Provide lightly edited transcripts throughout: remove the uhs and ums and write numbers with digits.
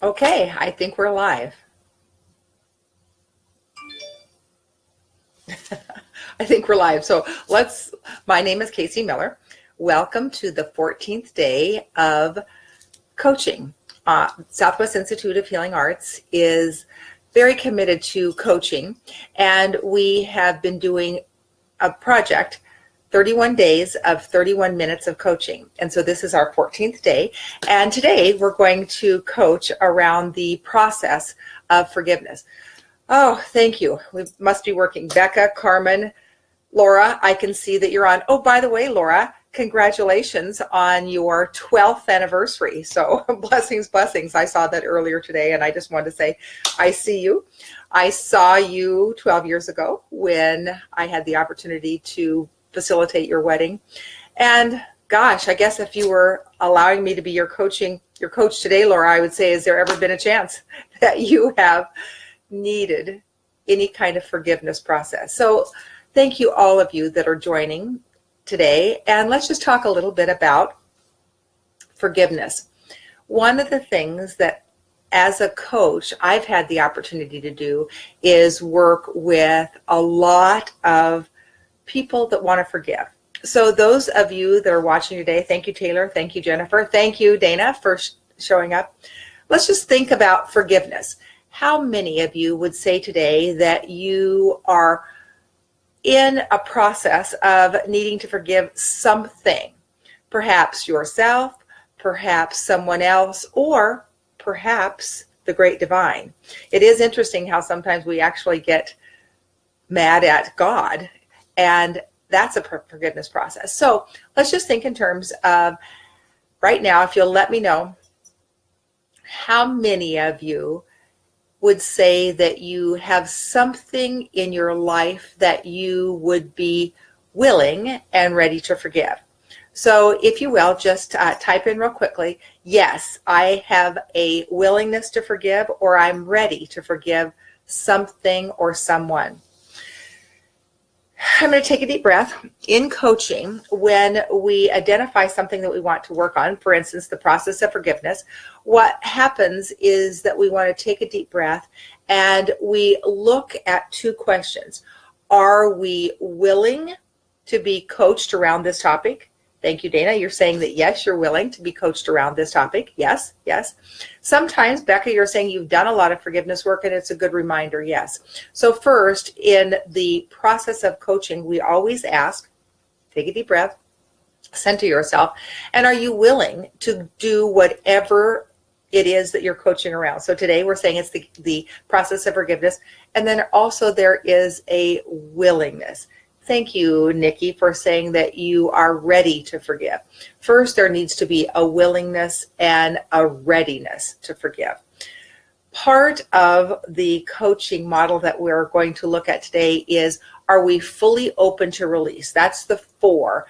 Okay, I think we're live. I think we're live. So my name is KC Miller. Welcome to the 14th day of coaching. Southwest Institute of Healing Arts is very committed to coaching, and we have been doing a project, 31 days of 31 minutes of coaching. And so this is our 14th day. And today we're going to coach around the process of forgiveness. Oh, thank you. We must be working. Becca, Carmen, Laura, I can see that you're on. Oh, by the way, Laura, congratulations on your 12th anniversary. So blessings, blessings. I saw that earlier today, and I just wanted to say, I see you. I saw you 12 years ago when I had the opportunity to facilitate your wedding. And gosh, I guess if you were allowing me to be your coach today, Laura, I would say, has there ever been a chance that you have needed any kind of forgiveness process? So thank you, all of you that are joining today. And let's just talk a little bit about forgiveness. One of the things that as a coach I've had the opportunity to do is work with a lot of people that want to forgive. So those of you that are watching today, thank you, Taylor. Thank you, Jennifer. Thank you, Dana, for showing up. Let's just think about forgiveness. How many of you would say today that you are in a process of needing to forgive something? Perhaps yourself, perhaps someone else, or perhaps the great divine. It is interesting how sometimes we actually get mad at God, and that's a forgiveness process. So let's just think in terms of right now, if you'll let me know, how many of you would say that you have something in your life that you would be willing and ready to forgive? So if you will, just type in real quickly, yes, I have a willingness to forgive, or I'm ready to forgive something or someone. I'm going to take a deep breath. In coaching, when we identify something that we want to work on, for instance, the process of forgiveness, what happens is that we want to take a deep breath and we look at two questions. Are we willing to be coached around this topic? Thank you, Dana. You're saying that, yes, you're willing to be coached around this topic. Yes, yes. Sometimes, Becca, you're saying you've done a lot of forgiveness work, and it's a good reminder. Yes. So first, in the process of coaching, we always ask, take a deep breath, center yourself, and are you willing to do whatever it is that you're coaching around? So today we're saying it's the process of forgiveness, and then also there is a willingness. Thank you, Nikki, for saying that you are ready to forgive. First, there needs to be a willingness and a readiness to forgive. Part of the coaching model that we're going to look at today is, are we fully open to release? That's the FOR,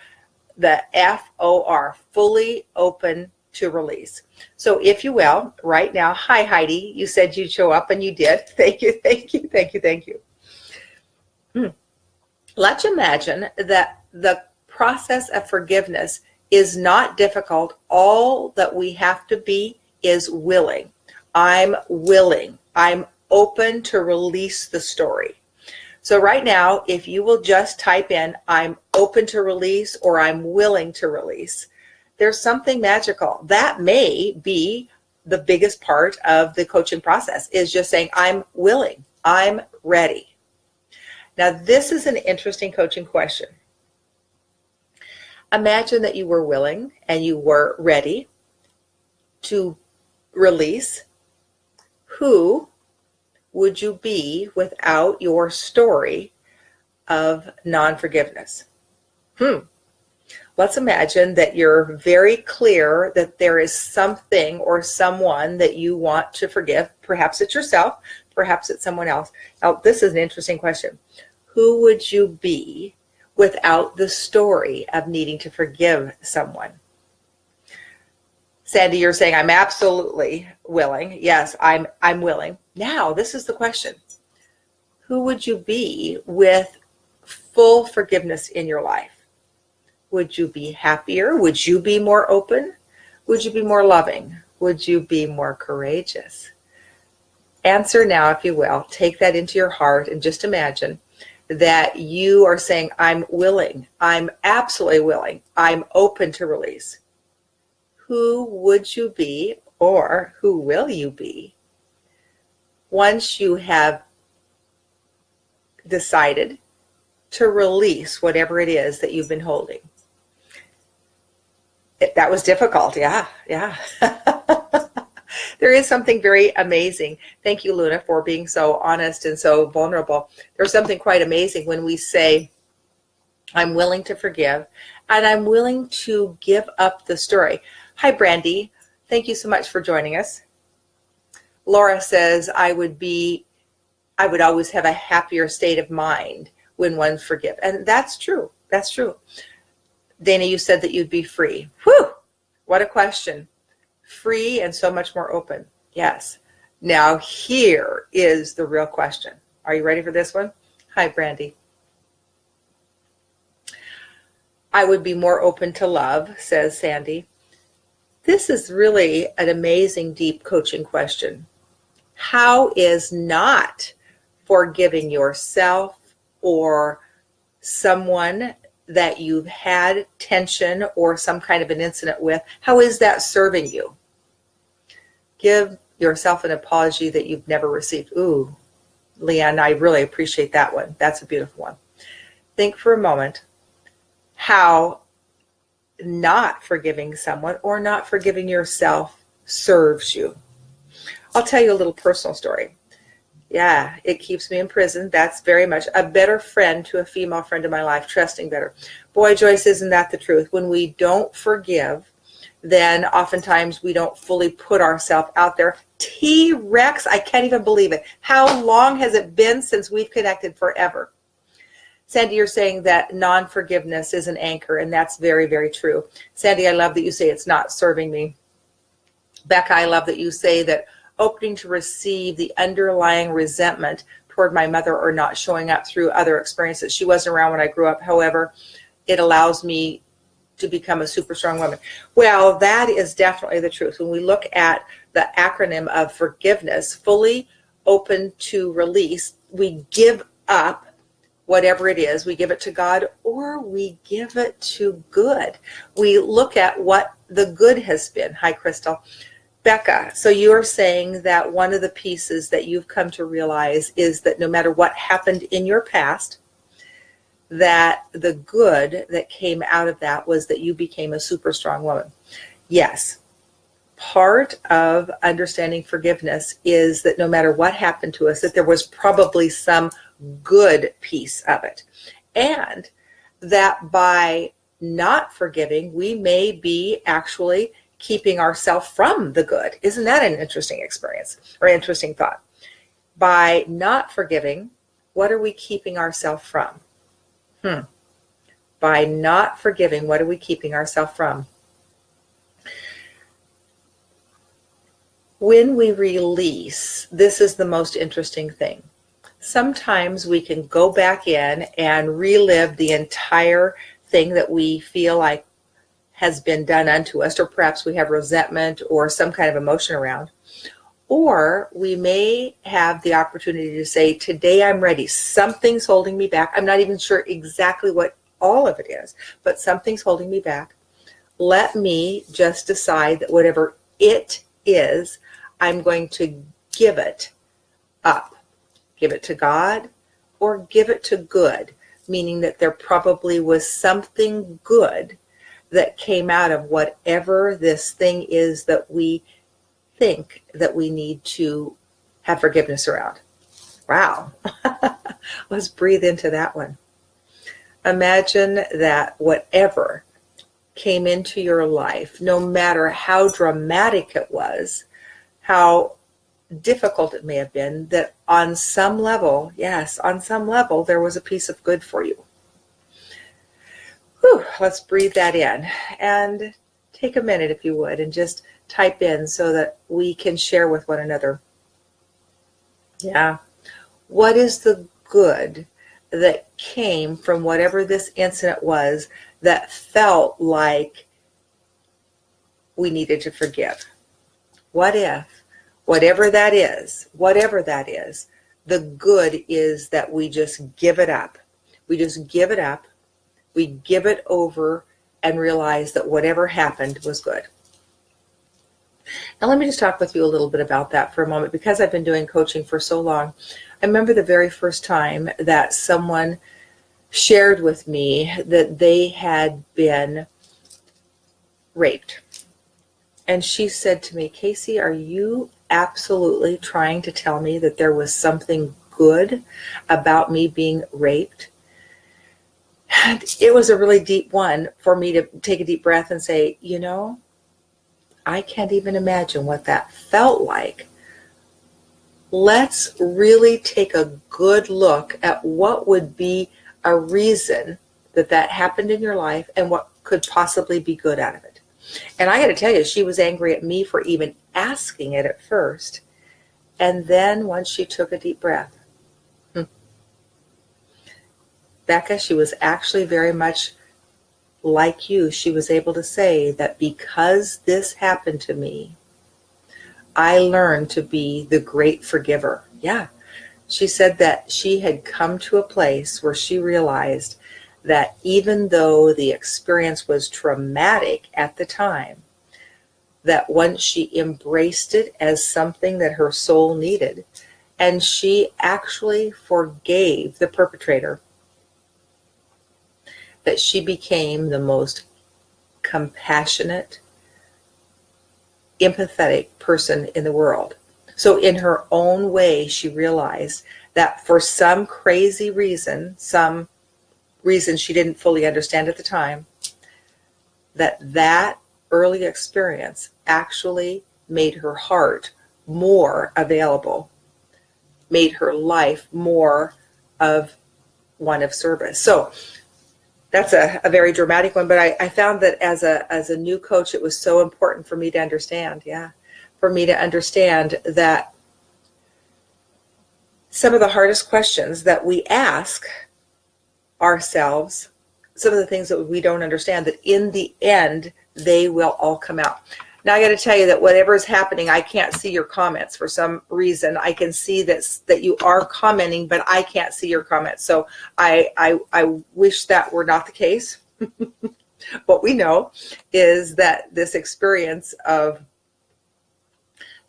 the F-O-R, fully open to release. So if you will, right now, hi, Heidi, you said you'd show up, and you did. Thank you, thank you, thank you, thank you. Let's imagine that the process of forgiveness is not difficult. All that we have to be is willing. I'm willing. I'm open to release the story. So right now, if you will just type in, I'm open to release, or I'm willing to release, there's something magical. That may be the biggest part of the coaching process, is just saying, I'm willing. I'm ready. Now, this is an interesting coaching question. Imagine that you were willing and you were ready to release. Who would you be without your story of non-forgiveness? Let's imagine that you're very clear that there is something or someone that you want to forgive. Perhaps it's yourself, perhaps it's someone else. Now, this is an interesting question. Who would you be without the story of needing to forgive someone? Sandy, you're saying, I'm absolutely willing. Yes, I'm willing. Now, this is the question. Who would you be with full forgiveness in your life? Would you be happier? Would you be more open? Would you be more loving? would you be more courageous? Answer now, if you will. Take that into your heart and just imagine that you are saying, I'm willing. I'm absolutely willing. I'm open to release. Who would you be, or who will you be once you have decided to release whatever it is that you've been holding? That was difficult. Yeah. There is something very amazing. Thank you, Luna, for being so honest and so vulnerable. There's something quite amazing when we say, I'm willing to forgive, and I'm willing to give up the story. Hi, Brandy. Thank you so much for joining us. Laura says, I would always have a happier state of mind when one forgives. And that's true. That's true. Dana, you said that you'd be free. Whew! What a question. Free and so much more open. Yes. Now here is the real question. Are you ready for this one? Hi, Brandy. I would be more open to love, says Sandy. This is really an amazing, deep coaching question. How is not forgiving yourself or someone that you've had tension or some kind of an incident with, how is that serving you? Give yourself an apology that you've never received. Ooh, Leanne, I really appreciate that one. That's a beautiful one. Think for a moment how not forgiving someone or not forgiving yourself serves you. I'll tell you a little personal story. Yeah, it keeps me in prison. That's very much a better friend to a female friend in my life, trusting better. Boy, Joyce, isn't that the truth? When we don't forgive, then oftentimes we don't fully put ourselves out there. T-Rex, I can't even believe it. How long has it been since we've connected? Forever. Sandy, you're saying that non-forgiveness is an anchor, and that's very, very true. Sandy, I love that you say it's not serving me. Becca, I love that you say that opening to receive the underlying resentment toward my mother or not showing up through other experiences. She wasn't around when I grew up. However, it allows me to become a super strong woman. Well, that is definitely the truth. When we look at the acronym of forgiveness, fully open to release, we give up whatever it is. We give it to God or we give it to good. We look at what the good has been. Hi, Crystal. Becca, so you're saying that one of the pieces that you've come to realize is that no matter what happened in your past, that the good that came out of that was that you became a super strong woman. Yes. Part of understanding forgiveness is that no matter what happened to us, that there was probably some good piece of it. And that by not forgiving, we may be actually keeping ourselves from the good. Isn't that an interesting experience or interesting thought? By not forgiving, what are we keeping ourselves from? By not forgiving, what are we keeping ourselves from? When we release, this is the most interesting thing. Sometimes we can go back in and relive the entire thing that we feel like has been done unto us, or perhaps we have resentment or some kind of emotion around. Or we may have the opportunity to say, today I'm ready. Something's holding me back. I'm not even sure exactly what all of it is, but something's holding me back. Let me just decide that whatever it is, I'm going to give it up. Give it to God or give it to good, meaning that there probably was something good that came out of whatever this thing is that we think that we need to have forgiveness around. Wow. Let's breathe into that one. Imagine that whatever came into your life, no matter how dramatic it was, how difficult it may have been, that on some level, yes, on some level, there was a piece of good for you. Whew, let's breathe that in and take a minute, if you would, and just type in so that we can share with one another. Yeah. What is the good that came from whatever this incident was that felt like we needed to forgive? what if, whatever that is, the good is that we just give it up. We just give it up. We give it over and realize that whatever happened was good. Now let me just talk with you a little bit about that for a moment, because I've been doing coaching for so long. I remember the very first time that someone shared with me that they had been raped. And she said to me, Casey, are you absolutely trying to tell me that there was something good about me being raped? And it was a really deep one for me to take a deep breath and say, you know, I can't even imagine what that felt like. Let's really take a good look at what would be a reason that that happened in your life and what could possibly be good out of it. And I got to tell you, she was angry at me for even asking it at first. And then once she took a deep breath, Becca, she was actually very much like you. She was able to say that because this happened to me, I learned to be the great forgiver. Yeah. She said that she had come to a place where she realized that even though the experience was traumatic at the time, that once she embraced it as something that her soul needed, and she actually forgave the perpetrator, that she became the most compassionate, empathetic person in the world. So in her own way, she realized that for some crazy reason, some reason she didn't fully understand at the time, that early experience actually made her heart more available, made her life more of one of service. So that's a very dramatic one, but I found that as a new coach, it was so important for me to understand, for me to understand that some of the hardest questions that we ask ourselves, some of the things that we don't understand, that in the end, they will all come out. Now I got to tell you that whatever is happening, I can't see your comments for some reason. I can see that you are commenting, but I can't see your comments. So I wish that were not the case. What we know is that this experience of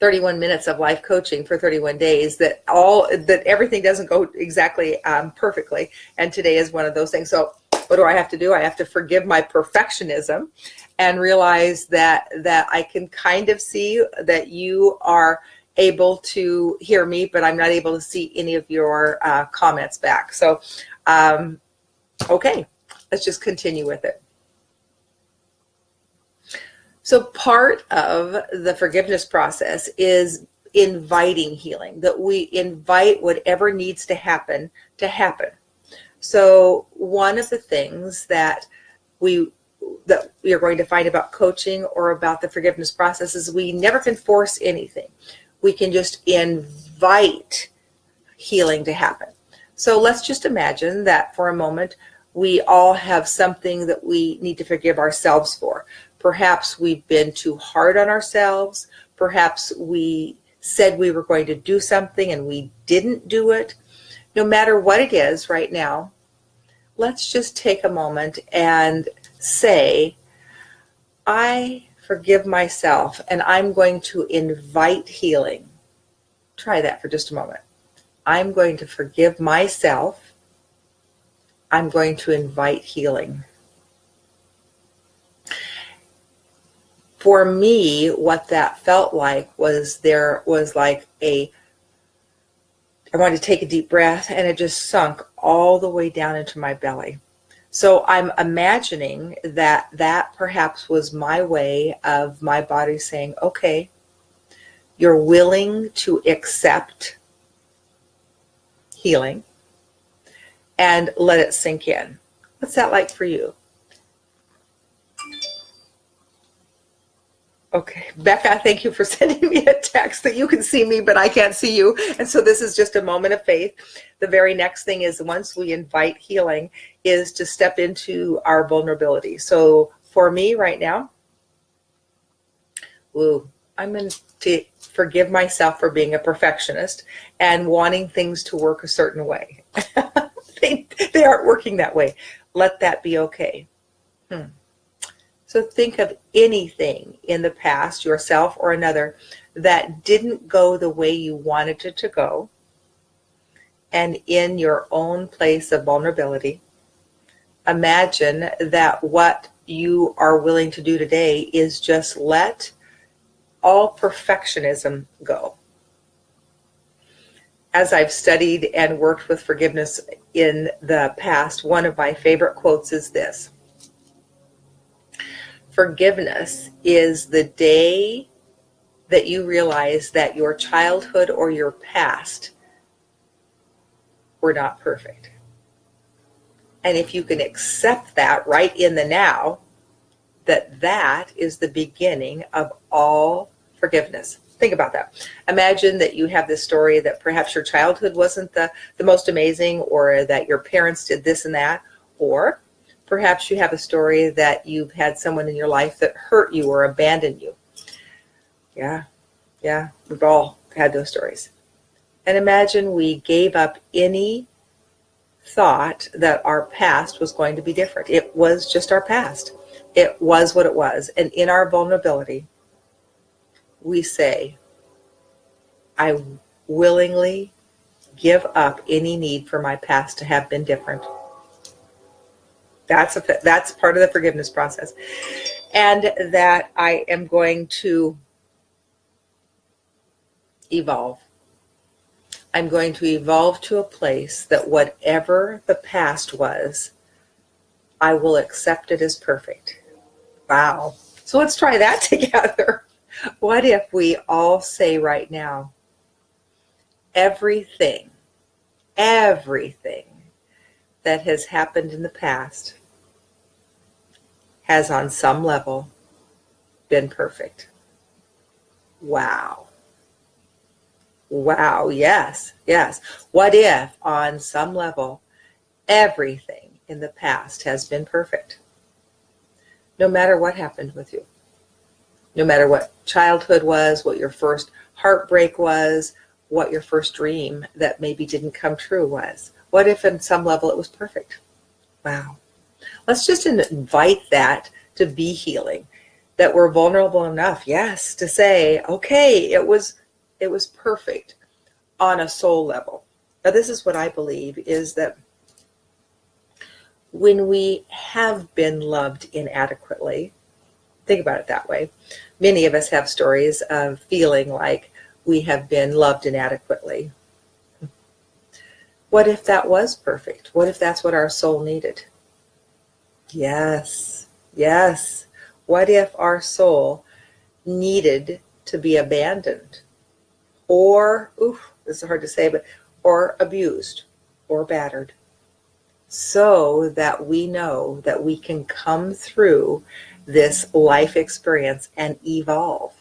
31 minutes of life coaching for 31 days, that everything doesn't go exactly perfectly. And today is one of those things. So what do I have to do? I have to forgive my perfectionism and realize that I can kind of see that you are able to hear me, but I'm not able to see any of your comments back. So, okay, let's just continue with it. So part of the forgiveness process is inviting healing, that we invite whatever needs to happen to happen. So one of the things that we are going to find about coaching or about the forgiveness process is we never can force anything. We can just invite healing to happen. So let's just imagine that for a moment, we all have something that we need to forgive ourselves for. Perhaps we've been too hard on ourselves. Perhaps we said we were going to do something and we didn't do it. No matter what it is right now, let's just take a moment and say, I forgive myself and I'm going to invite healing. Try that for just a moment. I'm going to forgive myself. I'm going to invite healing. For me, what that felt like was there was like I wanted to take a deep breath and it just sunk all the way down into my belly. So I'm imagining that perhaps was my way of my body saying, okay, you're willing to accept healing and let it sink in. What's that like for you? Okay, Becca, thank you for sending me a text that you can see me, but I can't see you. And so this is just a moment of faith. The very next thing is once we invite healing is to step into our vulnerability. So for me right now, I'm going to forgive myself for being a perfectionist and wanting things to work a certain way. They aren't working that way. Let that be okay. So think of anything in the past, yourself or another, that didn't go the way you wanted it to go. And in your own place of vulnerability, imagine that what you are willing to do today is just let all perfectionism go. As I've studied and worked with forgiveness in the past, one of my favorite quotes is this: forgiveness is the day that you realize that your childhood or your past were not perfect. And if you can accept that right in the now, that is the beginning of all forgiveness. Think about that. Imagine that you have this story that perhaps your childhood wasn't the most amazing, or that your parents did this and that, or perhaps you have a story that you've had someone in your life that hurt you or abandoned you. Yeah, we've all had those stories. And imagine we gave up any thought that our past was going to be different. It was just our past. It was what it was. And in our vulnerability, we say, I willingly give up any need for my past to have been different. That's part of the forgiveness process. And that I am going to evolve. I'm going to evolve to a place that whatever the past was, I will accept it as perfect. Wow. So let's try that together. What if we all say right now, everything that has happened in the past has on some level been perfect. Wow. Yes. What if on some level everything in the past has been perfect? No matter what happened with you. No matter what childhood was, what your first heartbreak was, what your first dream that maybe didn't come true was. What if on some level it was perfect? Wow. Let's just invite that to be healing. That we're vulnerable enough, yes, to say, okay, it was perfect on a soul level. Now, this is what I believe, is that when we have been loved inadequately, think about it that way. Many of us have stories of feeling like we have been loved inadequately. What if that was perfect? What if that's what our soul needed? Yes. What if our soul needed to be abandoned, or, this is hard to say, or abused or battered, so that we know that we can come through this life experience and evolve?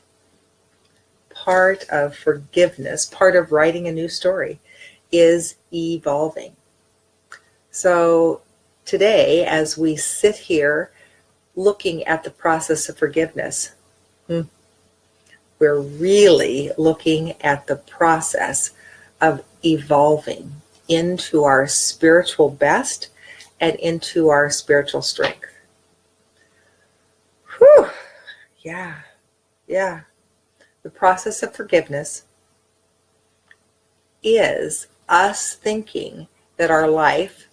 Part of forgiveness, part of writing a new story, is evolving. So today, as we sit here looking at the process of forgiveness, we're really looking at the process of evolving into our spiritual best and into our spiritual strength. Whew. Yeah. The process of forgiveness is us thinking that our life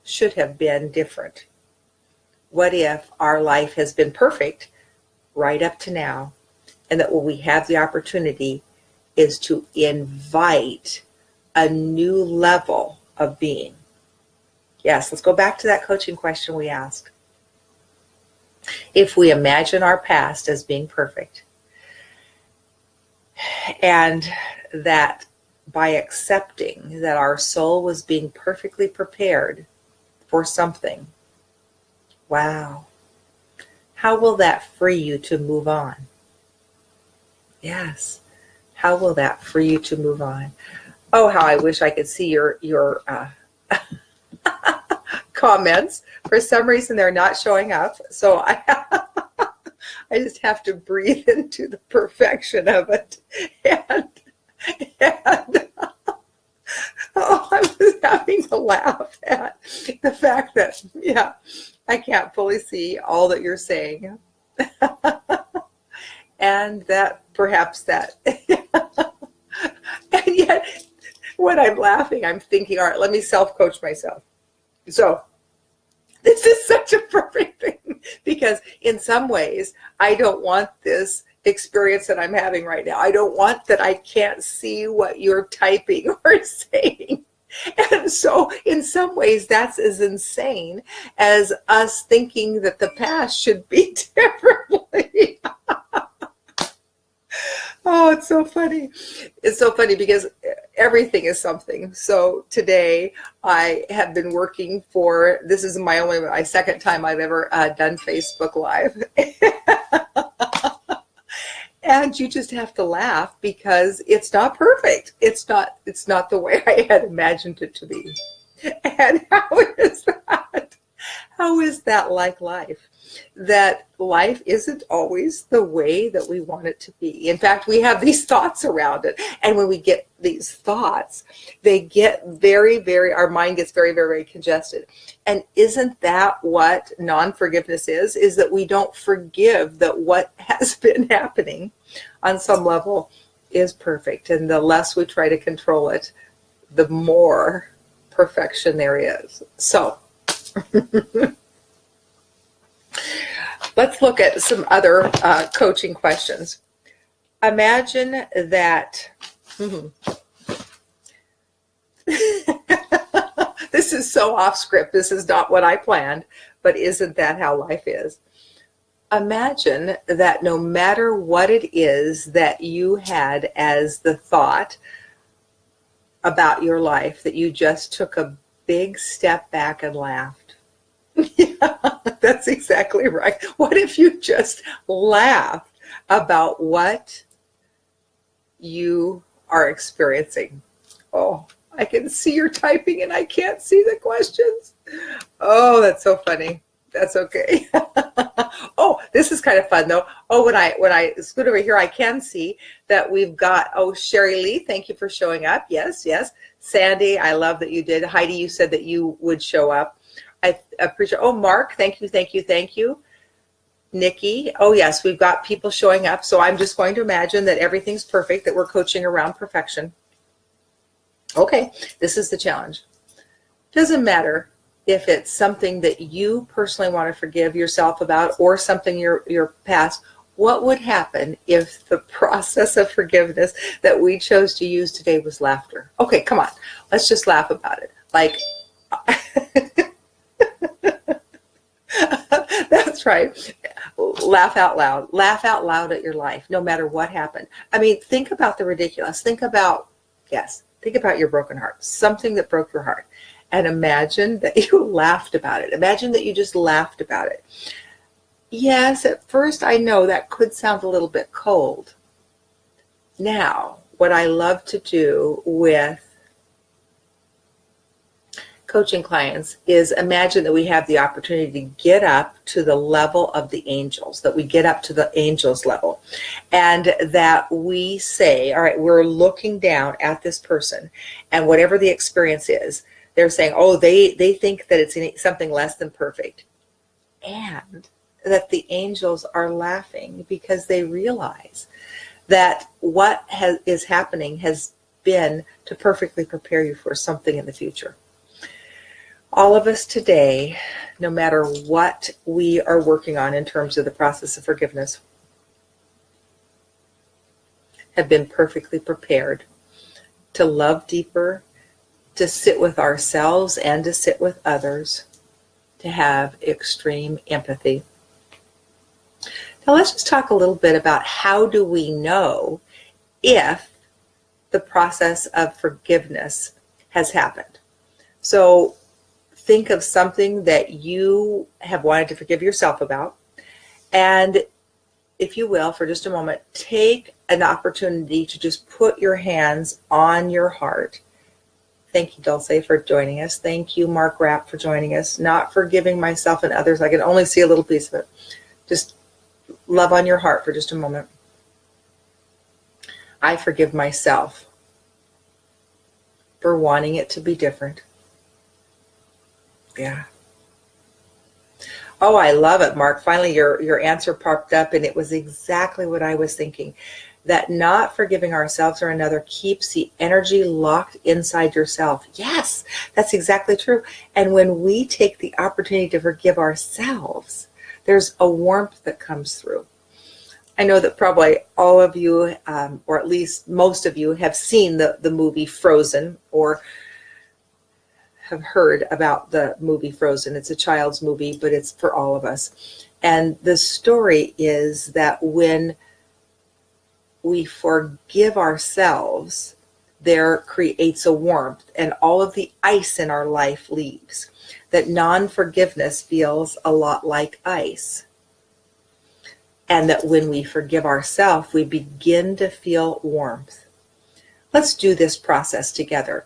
should have been different. What if our life has been perfect right up to now, and that what we have the opportunity is to invite a new level of being? Yes, let's go back to that coaching question we asked. If we imagine our past as being perfect, and that by accepting that our soul was being perfectly prepared for something, wow, how will that free you to move on? Yes, how will that free you to move on? Oh, how I wish I could see your comments. For some reason, they're not showing up. So I just have to breathe into the perfection of it. And oh, I was having to laugh at the fact that, yeah, I can't fully see all that you're saying. And that perhaps that, and yet when I'm laughing, I'm thinking, all right, let me self-coach myself. So this is such a perfect thing, because in some ways, I don't want this experience that I'm having right now. I don't want that I can't see what you're typing or saying. And so in some ways, that's as insane as us thinking that the past should be differently. Oh, it's so funny. It's so funny because everything is something. So today I have been working for, this is my second time I've ever done Facebook Live. And you just have to laugh because it's not perfect. It's not the way I had imagined it to be. And how is that? How is that like life? That life isn't always the way that we want it to be. In fact, we have these thoughts around it. And when we get these thoughts, they get our mind gets very, very, very congested. And isn't that what non-forgiveness is? Is that we don't forgive that what has been happening on some level is perfect. And the less we try to control it, the more perfection there is. So let's look at some other coaching questions. Imagine that, this is so off script, this is not what I planned, but isn't that how life is? Imagine that no matter what it is that you had as the thought about your life, that you just took a big step back and laughed. Yeah, that's exactly right. What if you just laughed about what you are experiencing? Oh, I can see your typing and I can't see the questions. Oh, that's so funny. That's okay. Oh, this is kind of fun though. Oh, when I scoot over here, I can see that we've got, oh, Sherry Lee, thank you for showing up. Yes, yes. Sandy, I love that you did. Heidi, you said that you would show up. I appreciate, oh, Mark, thank you, thank you, thank you. Nikki, oh yes, we've got people showing up. So I'm just going to imagine that everything's perfect, that we're coaching around perfection. Okay, this is the challenge. Doesn't matter if it's something that you personally want to forgive yourself about or something your past. What would happen if the process of forgiveness that we chose to use today was laughter? Okay, come on. Let's just laugh about it. Like, that's right. Laugh out loud. Laugh out loud at your life, no matter what happened. I mean, think about the ridiculous. Think about your broken heart, something that broke your heart. And imagine that you laughed about it. Imagine that you just laughed about it. Yes, at first I know that could sound a little bit cold. Now, what I love to do with coaching clients is imagine that we have the opportunity to get up to the level of the angels, that we get up to the angels level, and that we say, all right, we're looking down at this person, and whatever the experience is, they're saying, oh, they think that it's something less than perfect. And that the angels are laughing because they realize that what is happening has been to perfectly prepare you for something in the future. All of us today, no matter what we are working on in terms of the process of forgiveness, have been perfectly prepared to love deeper, to sit with ourselves and to sit with others, to have extreme empathy. Now let's just talk a little bit about how do we know if the process of forgiveness has happened. So think of something that you have wanted to forgive yourself about, and if you will, for just a moment, take an opportunity to just put your hands on your heart. Thank you, Dulce, for joining us. Thank you, Mark Rapp, for joining us. Not forgiving myself and others. I can only see a little piece of it. Just love on your heart for just a moment. I forgive myself for wanting it to be different. Yeah. Oh, I love it, Mark. Finally, your answer popped up, and it was exactly what I was thinking. That not forgiving ourselves or another keeps the energy locked inside yourself. Yes, that's exactly true. And when we take the opportunity to forgive ourselves, there's a warmth that comes through. I know that probably all of you, or at least most of you, have seen the movie Frozen, or have heard about the movie Frozen. It's a child's movie, but it's for all of us. And the story is that when we forgive ourselves, there creates a warmth, and all of the ice in our life leaves. That non-forgiveness feels a lot like ice. And that when we forgive ourselves, we begin to feel warmth. Let's do this process together.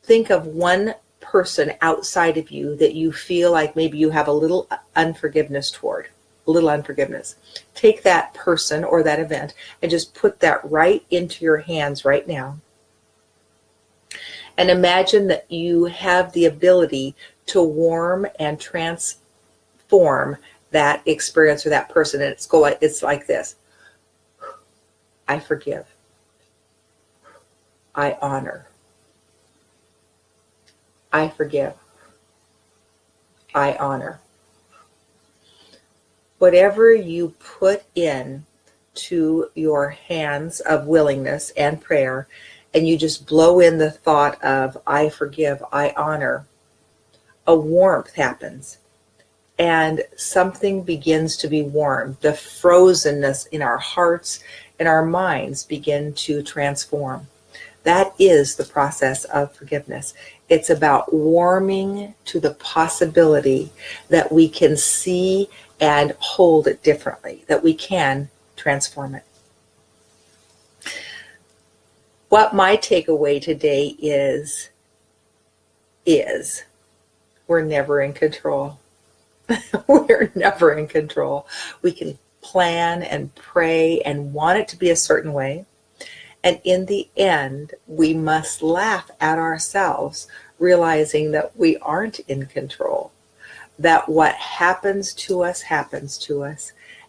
Think of one person outside of you that you feel like maybe you have a little unforgiveness toward, a little unforgiveness. Take that person or that event and just put that right into your hands right now. And imagine that you have the ability to warm and transform that experience or that person. And it's like this. I forgive. I honor. I forgive. I honor. Whatever you put in to your hands of willingness and prayer, and you just blow in the thought of I forgive, I honor, a warmth happens. And something begins to be warm. The frozenness in our hearts and our minds begin to transform. That is the process of forgiveness. It's about warming to the possibility that we can see and hold it differently, that we can transform it. What my takeaway today is we're never in control. We're never in control. We can plan and pray and want it to be a certain way. And in the end, we must laugh at ourselves, realizing that we aren't in control, that what happens to us,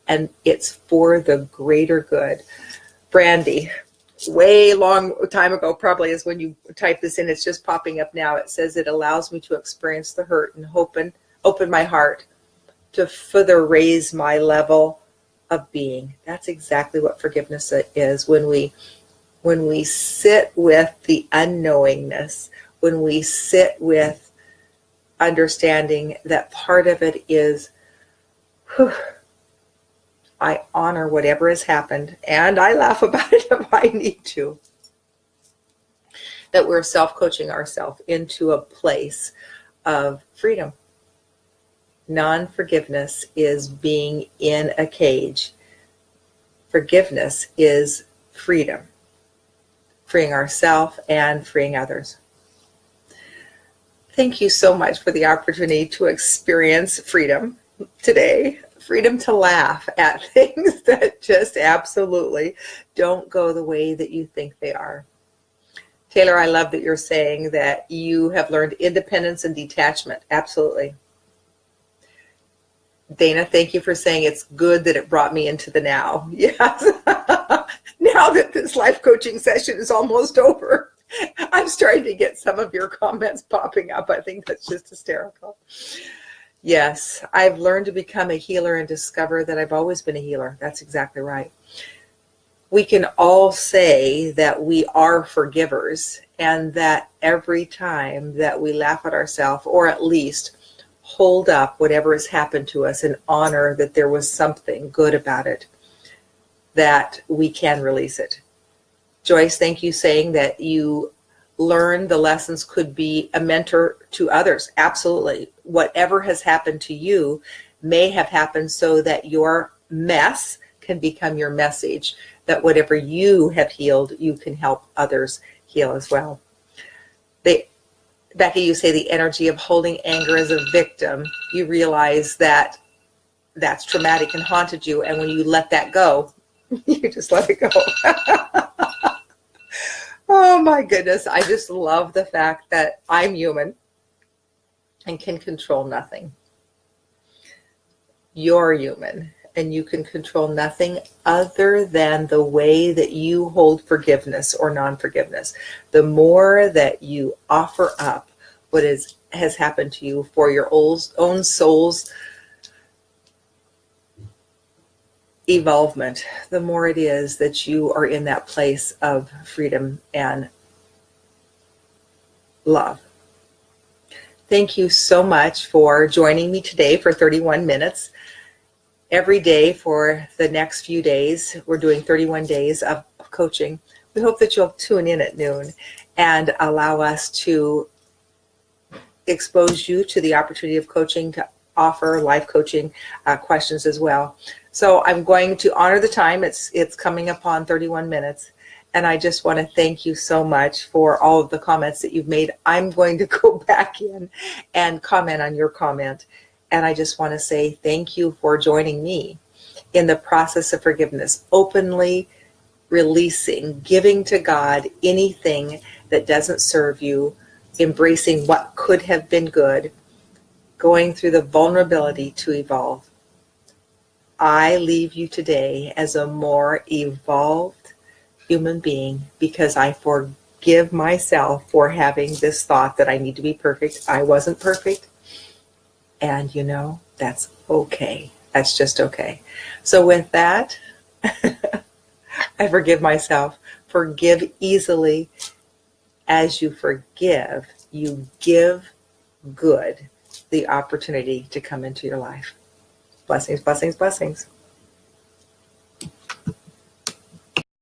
and it's for the greater good. Brandy, way long time ago, probably is when you type this in, it's just popping up now. It says it allows me to experience the hurt and open my heart to further raise my level of being. That's exactly what forgiveness is. When we sit with the unknowingness, when we sit with understanding that part of it is, I honor whatever has happened, and I laugh about it if I need to. That we're self-coaching ourselves into a place of freedom. Non-forgiveness is being in a cage. Forgiveness is freedom. Freeing ourselves and freeing others. Thank you so much for the opportunity to experience freedom today. Freedom to laugh at things that just absolutely don't go the way that you think they are. Taylor, I love that you're saying that you have learned independence and detachment. Absolutely. Dana, thank you for saying it's good that it brought me into the now. Yes. Now that this life coaching session is almost over, I'm starting to get some of your comments popping up. I think that's just hysterical. Yes, I've learned to become a healer and discover that I've always been a healer. That's exactly right. We can all say that we are forgivers, and that every time that we laugh at ourselves, or at least hold up whatever has happened to us and honor that there was something good about it, that we can release it. Joyce, thank you saying that you learn the lessons, could be a mentor to others. Absolutely. Whatever has happened to you may have happened so that your mess can become your message, that whatever you have healed, you can help others heal as well. Becky, you say the energy of holding anger as a victim. You realize that that's traumatic and haunted you. And when you let that go, you just let it go. Oh my goodness. I just love the fact that I'm human and can control nothing. You're human and you can control nothing other than the way that you hold forgiveness or non-forgiveness. The more that you offer up what has happened to you for your own soul's evolvement, the more it is that you are in that place of freedom and love. Thank you so much for joining me today for 31 minutes. Every day for the next few days, we're doing 31 days of coaching. We hope that you'll tune in at noon and allow us to expose you to the opportunity of coaching, to offer live coaching questions as well. So I'm going to honor the time. It's coming upon 31 minutes. And I just want to thank you so much for all of the comments that you've made. I'm going to go back in and comment on your comment. And I just want to say thank you for joining me in the process of forgiveness, openly releasing, giving to God anything that doesn't serve you, embracing what could have been good, going through the vulnerability to evolve. I leave you today as a more evolved human being because I forgive myself for having this thought that I need to be perfect. I wasn't perfect. And you know, that's okay. That's just okay. So with that, I forgive myself. Forgive easily. As you forgive, you give good the opportunity to come into your life. Blessings, blessings, blessings.